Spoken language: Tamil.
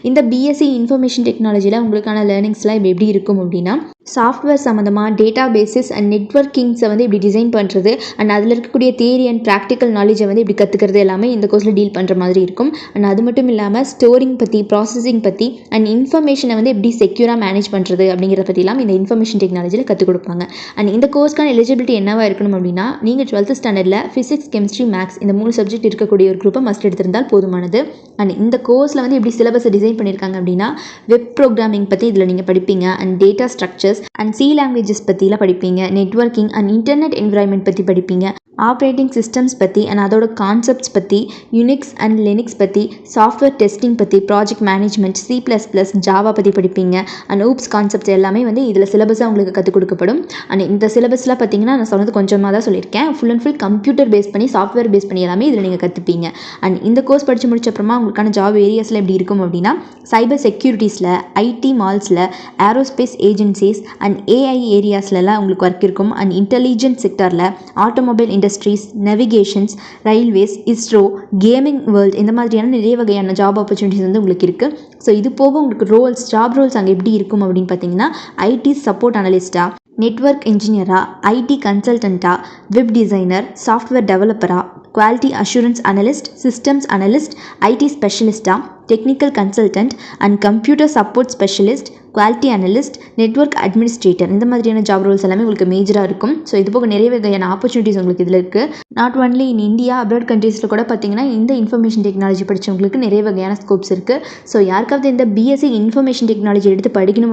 இந்த பிஎஸ்சி இன்ஃபர்மேஷன் டெக்னாலஜியில் உங்களுக்கான லேர்னிங்ஸ்லாம் இப்போ எப்படி இருக்கும் அப்படின்னா, சாஃப்ட்வேர் சம்மந்தமாக டேட்டா பேசிஸ் அண்ட் நெட்வொர்க்கிங்ஸை வந்து இப்படி டிசைன் பண்ணுறது அண்ட் அதில் இருக்கக்கூடிய தியரி அண்ட் ப்ராக்டிக்கல் நாலேஜை வந்து இப்படி கற்றுக்கிறது எல்லாமே இந்த கோர்ஸில் டீல் பண்ணுற மாதிரி இருக்கும். அண்ட் அது மட்டும் இல்லாமல் ஸ்டோரிங் பற்றி, ப்ராசஸிங் பற்றி அண்ட் இன்ஃபர்மேஷனை வந்து எப்படி செக்யூராக மேனேஜ் பண்ணுறது அப்படிங்கிறத பற்றிலாம் இந்த இன்ஃபர்மேஷன் டெக்னாலஜியில் கற்றுக் கொடுப்பாங்க. அண்ட் இந்த கோர்ஸ்க்கான எலிஜிபிலிட்டி என்னவாக இருக்கணும் அப்படின்னா, நீங்கள் 12th ஸ்டாண்டர்டில் ஃபிசிக்ஸ், கெமிஸ்ட்ரி, மேக்ஸ் இந்த 3 சப்ஜெக்ட் இருக்கக்கூடிய ஒரு குரூப்பை மஸ்ட் எடுத்திருந்தால் போதுமானது. அண்ட் இந்த கோர்ஸில் வந்து எப்படி சிலபஸை டிசைன் பண்ணியிருக்காங்க அப்படின்னா, வெப் ப்ரோக்ராமிங் பற்றி இதில் நீங்கள் படிப்பீங்க and data structures and C languages பற்றிலாம் படிப்பீங்க, நெட்வொர்க்கிங் அண்ட் இன்டர்நெட் என்விரான்மெண்ட் பற்றி படிப்பீங்க, ஆப்ரேட்டிங் சிஸ்டம்ஸ் பற்றி அண்ட் அதோட கான்செப்ட்ஸ் பற்றி, யூனிக்ஸ் அண்ட் லினிக்ஸ் பற்றி, சாஃப்ட்வேர் டெஸ்டிங் பற்றி, ப்ராஜெக்ட் மேனேஜ்மெண்ட், C++, ஜாவா பற்றி படிப்பீங்க. அண்ட் ஊப்ஸ் கான்செப்ட்ஸ் எல்லாமே வந்து இதில் சிலபஸாக உங்களுக்கு கற்றுக் கொடுக்கப்படும். அண்ட் இந்த சிலபஸ்லாம் பார்த்தீங்கன்னா நான் சொன்னது கொஞ்சமாக தான் சொல்லியிருக்கேன். Full and full computer base பண்ணி, சாஃப்ட்வேர் பேஸ் பண்ணி எல்லாமே இதில் நீங்கள் கற்றுப்பீங்க. அண்ட் இந்த கோர்ஸ் படித்து முடிச்ச அப்புறமா உங்களுக்கான ஜாப் ஏரியாஸில் எப்படி இருக்கும் அப்படின்னா, சைபர் செக்யூரிட்டிஸில், ஐடி மால்ஸில், ஏரோஸ்பேஸ் ஏஜென்சிஸ் அண்ட் ஏஐ ஏரியாஸ்லலாம் உங்களுக்கு ஒர்க் இருக்கும். அண்ட் இன்டெலிஜென்ட் செக்டாரில், automobile industries, navigations, railways, ISRO, gaming world இந்த மாதிரியான நிறைய வகையான ஜாப் ஆப்பர்ச்சுனிட்டிஸ் வந்து உங்களுக்கு இருக்குது. ஸோ இது போக உங்களுக்கு ஜாப் ரோல்ஸ் அங்கே எப்படி இருக்கும் அப்படின்னு பார்த்தீங்கன்னா, ஐடி சப்போர்ட் அனலிஸ்ட்டாக, நெட்வொர்க் இன்ஜினியராக, ஐடி கன்சல்டண்ட்டாக, வெப் டிசைனர், சாஃப்ட்வேர் டெவலப்பராக, quality assurance analyst, systems analyst, IT ஸ்பெஷலிஸ்ட்டாக, technical consultant and computer support specialist, quality analyst, network administrator இந்த மாதிரியான ஜாப் ரோல்ஸ் எல்லாமே உங்களுக்கு மேஜராக இருக்கும். ஸோ இது போக நிறைய வகையான ஆப்பர்ச்சுனிட்டிஸ் உங்களுக்கு இதில் இருக்குது. Not only in India, abroad கண்ட்ரீஸில் கூட பார்த்தீங்கன்னா இந்த இன்ஃபர்மேஷன் டெக்னாலஜி படித்தவங்களுக்கு நிறைய வகையான ஸ்கோப்ஸ் இருக்குது. ஸோ யாருக்காவது இந்த பிஎஸ்சி இன்ஃபர்மேஷன் டெக்னாலஜி எடுத்து படிக்கணும்